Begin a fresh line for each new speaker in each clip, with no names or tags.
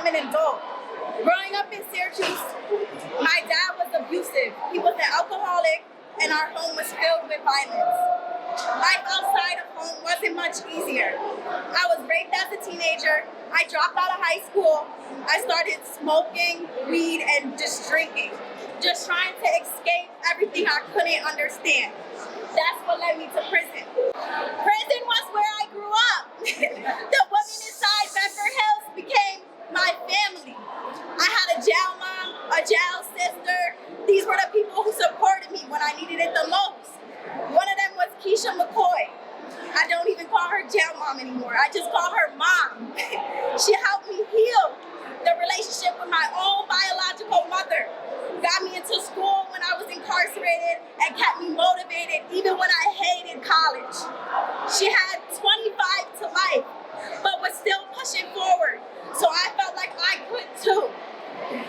an adult. Growing up in Syracuse, my dad was abusive. He was an alcoholic, and our home was filled with violence. Life outside of home wasn't much easier. I was raped as a teenager. I dropped out of high school. I started smoking weed and just drinking, just trying to escape everything I couldn't understand. That's what led me to prison. Prison was where I grew up. The women inside Bedford Hills became my family. I had a jail mom, a jail sister. These were the people who supported me when I needed it the most. One of them was Keisha McCoy. I don't even call her jail mom anymore. I just call her mom. She helped me heal the relationship with my own biological mother. Got me into school when I was incarcerated and kept me motivated even when I hated college. She had 25 to life, but was still pushing forward. So I felt like I could too.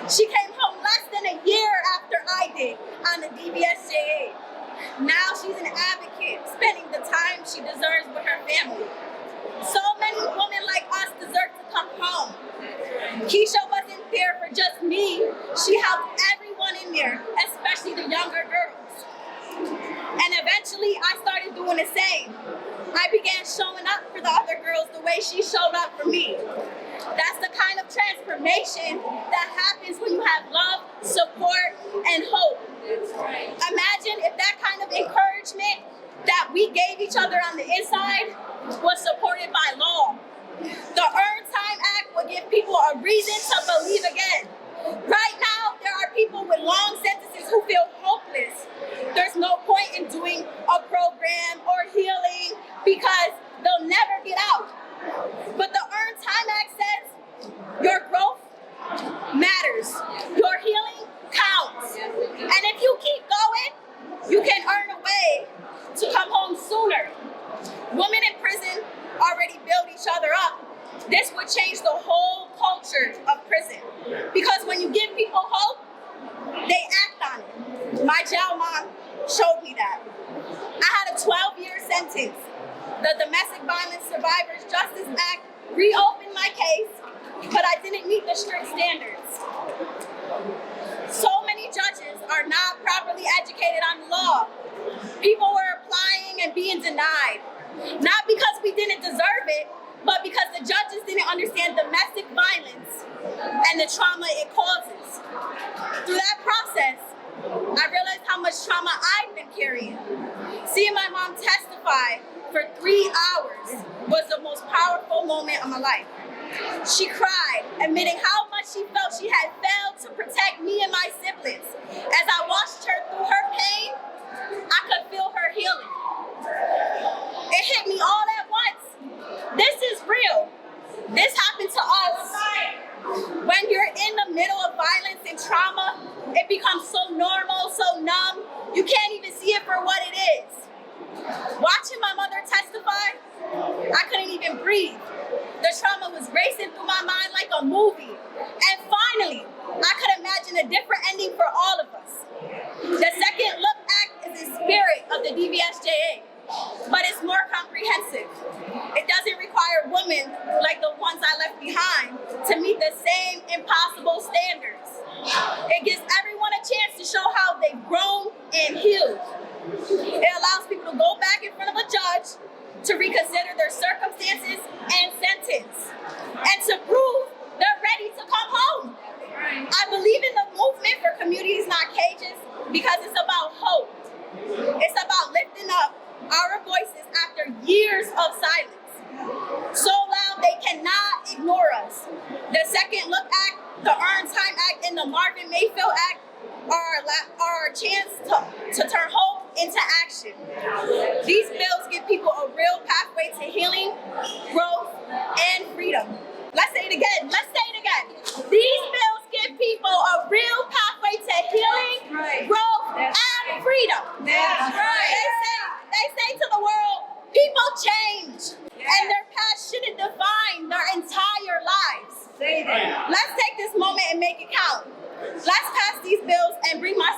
She came home less than a year after I did on the DBSJA. Now she's an advocate, spending the time she deserves with her family. So many women like us deserve to come home. Keisha wasn't there for just me. She helped everyone in there, especially the younger girls. And eventually I started doing the same. I began showing up for the other girls the way she showed up for me. That's the kind of transformation that happens when you have love, support, and hope. Imagine if that kind of encouragement that we gave each other on the inside was supported by law. The Earned Time Act would give people a reason to believe again. Right now, there are people with long sentences who feel hopeless. There's no point in doing a program or healing because they'll never get out. But the Earned Time Act says your growth matters. Your healing counts. And if you keep going, you can earn a way to come home sooner. Women in prison already build each other up. This would change the whole culture of prison. Because when you give people hope, they act on it. My jail mom showed me that. I had a 12-year sentence. The Domestic Violence Survivors Justice Act reopened my case, but I didn't meet the strict standards. So many judges are not properly educated on the law. People were applying and being denied. Not because we didn't deserve it, but because the judges didn't understand domestic violence and the trauma it causes. Through that process, I realized how much trauma I'd been carrying. Seeing my mom testify for 3 hours was the most powerful moment of my life. She cried, admitting how much she felt she had failed to protect me and my siblings. As I watched her through her pain, I could feel her healing. It hit me all at once. This is real. This happened to us. When you're in the middle of violence and trauma, it becomes so normal, so numb, you can't even see it for what it is. Watching my mother testify, I couldn't even breathe. The trauma was racing through my mind like a movie. And finally, I could imagine a different ending for all of us. The Second Look Act is the spirit of the DBSJA, but it's more comprehensive. It doesn't require women like the ones I left behind to meet the same impossible standards. It gives everyone a chance to show how they've grown and healed. It allows people to go back in front of a judge to reconsider their circumstances and sentence, and to prove they're ready to come home. I believe in the movement for Communities Not Cages because it's about hope. It's about lifting up our voices after years of silence. So loud they cannot ignore us. The Second Look Act, the Earned Time Act, and the Marvin Mayfield Act are a chance to turn hope into action. These bills give people a real pathway to healing, growth, and freedom. Let's say it again. These bills give people a real pathway to healing, growth, and freedom. That's right. They say to the world, people change, and their past shouldn't define their entire lives. Let's take this moment and make it count. Let's pass these bills and bring my